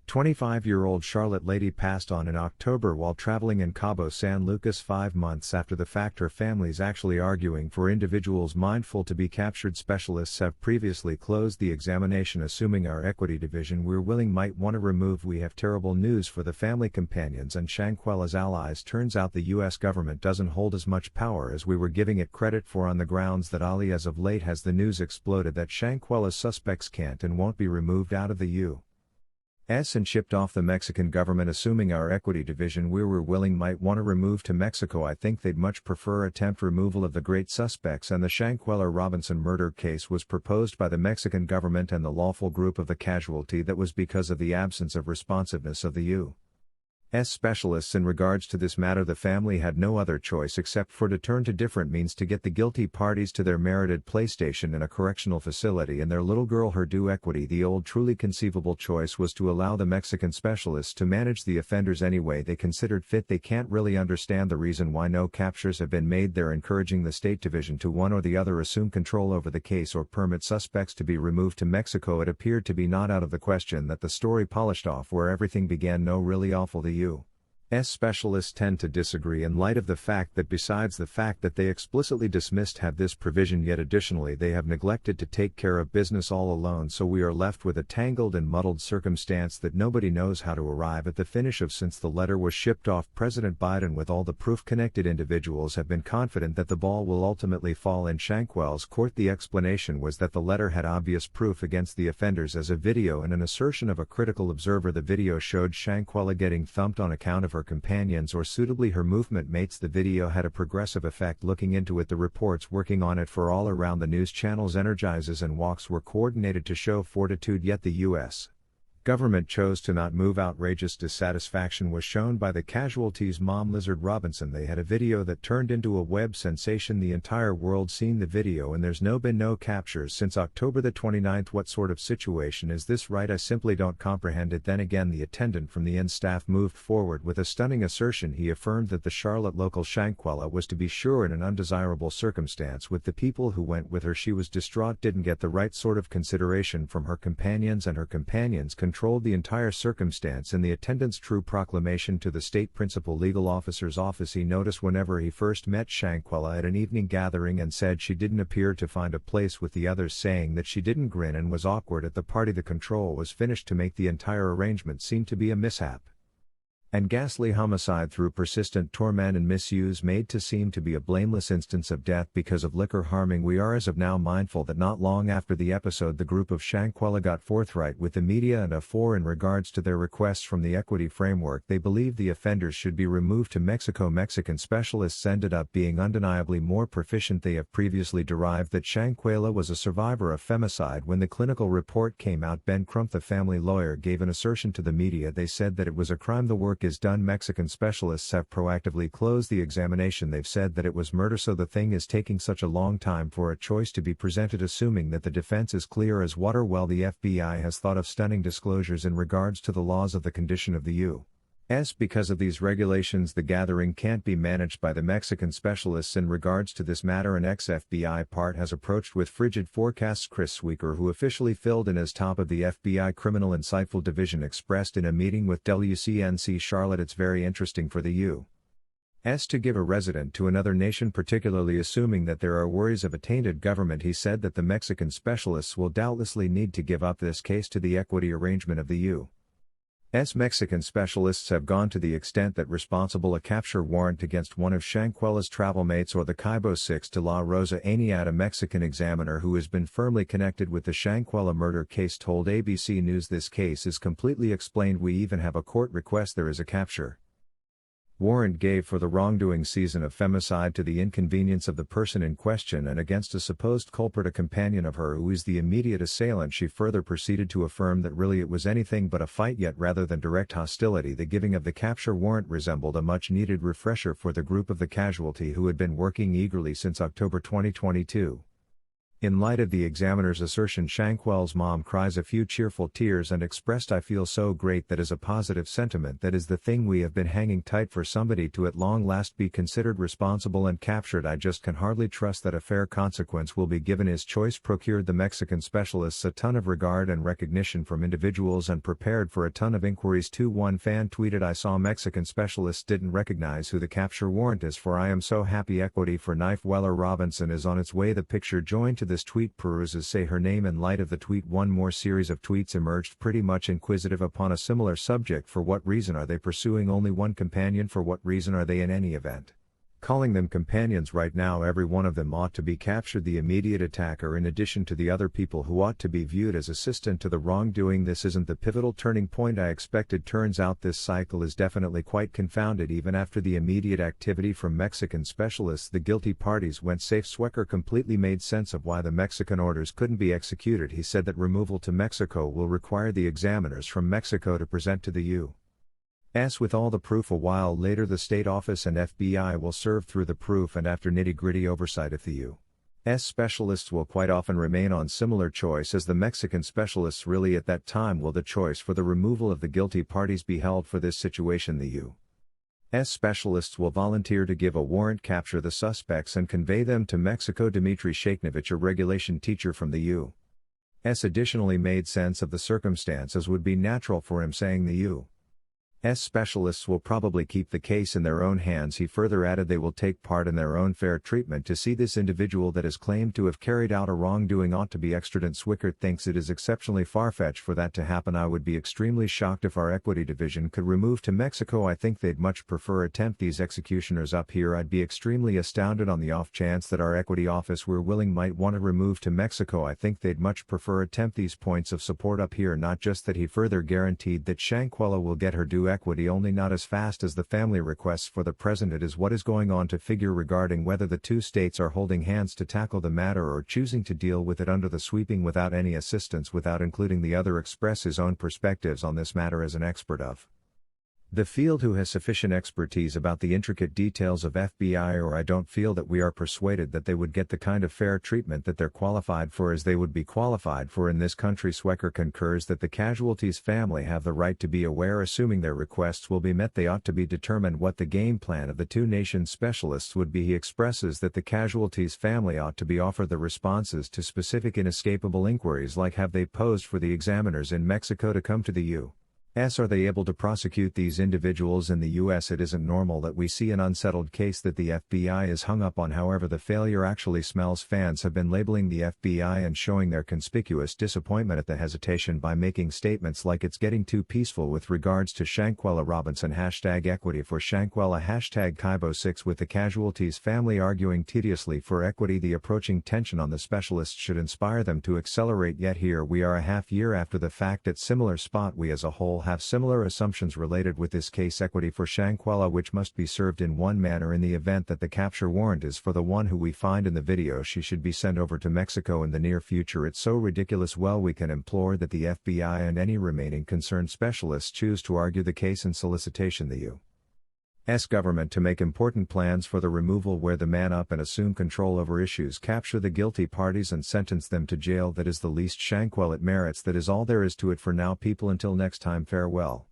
25-year-old Charlotte lady passed on in October while traveling in Cabo San Lucas 5 months after the fact. Her family's actually arguing for individuals mindful to be captured. Specialists have previously closed the examination, assuming our equity division we're willing might want to remove. We have terrible news for the family, companions and Shanquella's allies. Turns out the US government doesn't hold as much power as we were giving it credit for, on the grounds that Ali as of late has the news exploded that Shanquella's suspects can't and won't be removed out of the U.S. and shipped off. The Mexican government, assuming our equity division we were willing might want to remove to Mexico. I think they'd much prefer attempt removal of the great suspects, and the Shanquella Robinson murder case was proposed by the Mexican government and the lawful group of the casualty. That was because of the absence of responsiveness of the U.S. specialists in regards to this matter. The family had no other choice except for to turn to different means to get the guilty parties to their merited playstation in a correctional facility and their little girl her due equity. The old truly conceivable choice was to allow the Mexican specialists to manage the offenders any way they considered fit. They can't really understand the reason why no captures have been made. They're encouraging the state division to one or the other assume control over the case or permit suspects to be removed to Mexico. It appeared to be not out of the question that the story polished off where everything began. No, really awful. The U.S. specialists tend to disagree in light of the fact that besides the fact that they explicitly dismissed have this provision, yet additionally they have neglected to take care of business all alone. So we are left with a tangled and muddled circumstance that nobody knows how to arrive at the finish of. Since the letter was shipped off, President Biden with all the proof connected individuals have been confident that the ball will ultimately fall in Shanquella's court. The explanation was that the letter had obvious proof against the offenders as a video and an assertion of a critical observer. The video showed Shanquella getting thumped on account of her companions or suitably her movement mates. The video had a progressive effect. Looking into it, the reports working on it for all around the news channels, energizes and walks were coordinated to show fortitude, yet the U.S. government chose to not move. Outrageous dissatisfaction was shown by the casualty's mom, Lizard Robinson. They had a video that turned into a web sensation. The entire world seen the video and there's been no captures since October the 29th. What sort of situation is this, right? I simply don't comprehend it. Then again, the attendant from the inn staff moved forward with a stunning assertion. He affirmed that the Charlotte local Shanquella was to be sure in an undesirable circumstance with the people who went with her. She was distraught, didn't get the right sort of consideration from her companions, and her companions controlled the entire circumstance. In the attendant's true proclamation to the state principal legal officer's office, he noticed whenever he first met Shanquella at an evening gathering and said she didn't appear to find a place with the others, saying that she didn't grin and was awkward at the party. The control was finished to make the entire arrangement seem to be a mishap and ghastly homicide through persistent torment and misuse made to seem to be a blameless instance of death because of liquor harming. We are as of now mindful that not long after the episode the group of Shanquella got forthright with the media and in regards to their requests from the equity framework. They believe the offenders should be removed to Mexico. Mexican specialists ended up being undeniably more proficient. They have previously derived that Shanquella was a survivor of femicide. When the clinical report came out, Ben Crump, the family lawyer, gave an assertion to the media. They said that it was a crime. The work is done. Mexican specialists have proactively closed the examination. They've said that it was murder, so the thing is taking such a long time for a choice to be presented, assuming that the defense is clear as water. Well, the FBI has thought of stunning disclosures in regards to the laws of the condition of the U.S. Because of these regulations, the gathering can't be managed by the Mexican specialists. In regards to this matter, an ex-FBI part has approached with frigid forecasts. Chris Sweeker, who officially filled in as top of the FBI Criminal Insightful Division, expressed in a meeting with WCNC Charlotte, it's very interesting for the U.S. to give a resident to another nation, particularly assuming that there are worries of a tainted government. He said that the Mexican specialists will doubtlessly need to give up this case to the equity arrangement of the U.S. Mexican specialists have gone to the extent that responsible a capture warrant against one of Shanquella's travel mates or the Cabo 6 de la Rosa Aniat. A Mexican examiner who has been firmly connected with the Shanquella murder case told ABC News this case is completely explained. We even have a court request. There is a capture warrant gave for the wrongdoing season of femicide to the inconvenience of the person in question and against a supposed culprit, a companion of her who is the immediate assailant. She further proceeded to affirm that really it was anything but a fight, yet rather than direct hostility, the giving of the capture warrant resembled a much-needed refresher for the group of the casualty who had been working eagerly since October 2022. In light of the examiner's assertion, Shanquella's mom cries a few cheerful tears and expressed, "I feel so great, that is a positive sentiment, that is the thing we have been hanging tight for, somebody to at long last be considered responsible and captured. I just can hardly trust that a fair consequence will be given. His choice procured the Mexican specialists a ton of regard and recognition from individuals and prepared for a ton of inquiries too." One fan tweeted, "I saw Mexican specialists didn't recognize who the capture warrant is for. I am so happy. Equity for Knife Weller Robinson is on its way." The picture joined to this tweet peruses say her name. In light of the tweet, one more series of tweets emerged pretty much inquisitive upon a similar subject. For what reason are they pursuing only one companion? For what reason are they in any event calling them companions right now? Every one of them ought to be captured, the immediate attacker in addition to the other people who ought to be viewed as assistant to the wrongdoing. This isn't the pivotal turning point I expected. Turns out this cycle is definitely quite confounded. Even after the immediate activity from Mexican specialists, the guilty parties went safe. Swecker completely made sense of why the Mexican orders couldn't be executed. He said that removal to Mexico will require the examiners from Mexico to present to the U.S. with all the proof. A while later, the state office and FBI will serve through the proof, and after nitty-gritty oversight, if the U.S. specialists will quite often remain on similar choice as the Mexican specialists, really at that time will the choice for the removal of the guilty parties be held. For this situation, the U.S. specialists will volunteer to give a warrant, capture the suspects and convey them to Mexico. Dimitri Shaknovich, a regulation teacher from the U.S., additionally made sense of the circumstances. Would be natural for him, saying the U.S. specialists will probably keep the case in their own hands. He further added they will take part in their own fair treatment to see this individual that is claimed to have carried out a wrongdoing ought to be extradited. Swickert thinks it is exceptionally far-fetched for that to happen. I would be extremely shocked if our equity division could remove to Mexico. I think they'd much prefer attempt these executioners up here. I'd be extremely astounded on the off chance that our equity office we're willing might want to remove to Mexico. I think they'd much prefer attempt these points of support up here. Not just that, he further guaranteed that Shanquella will get her due equity, only not as fast as the family requests for the present. It is what is going on to figure regarding whether the two states are holding hands to tackle the matter or choosing to deal with it under the sweeping without any assistance, without including the other. Express his own perspectives on this matter as an expert of the field who has sufficient expertise about the intricate details of FBI, or I don't feel that we are persuaded that they would get the kind of fair treatment that they're qualified for, as they would be qualified for in this country. Swecker concurs that the casualties' family have the right to be aware. Assuming their requests will be met, they ought to be determined what the game plan of the two nations specialists would be. He expresses that the casualties' family ought to be offered the responses to specific inescapable inquiries, like have they posed for the examiners in Mexico to come to the U.S.? Are they able to prosecute these individuals in the U.S.? It isn't normal that we see an unsettled case that the FBI is hung up on. However, the failure actually smells. Fans have been labeling the FBI and showing their conspicuous disappointment at the hesitation by making statements like it's getting too peaceful with regards to Shanquella Robinson. #equity for Shanquella #Kaibo6 with the casualties' family arguing tediously for equity. The approaching tension on the specialists should inspire them to accelerate. Yet here we are a half year after the fact at similar spot. We as a whole have similar assumptions related with this case. Equity for Shanquella, which must be served in one manner. In the event that the capture warrant is for the one who we find in the video, she should be sent over to Mexico in the near future. It's so ridiculous. Well, we can implore that the FBI and any remaining concerned specialists choose to argue the case in solicitation the U.S. government to make important plans for the removal, where the man up and assume control over issues, capture the guilty parties and sentence them to jail. That is the least Shanquella merits. That is all there is to it for now, people. Until next time, farewell.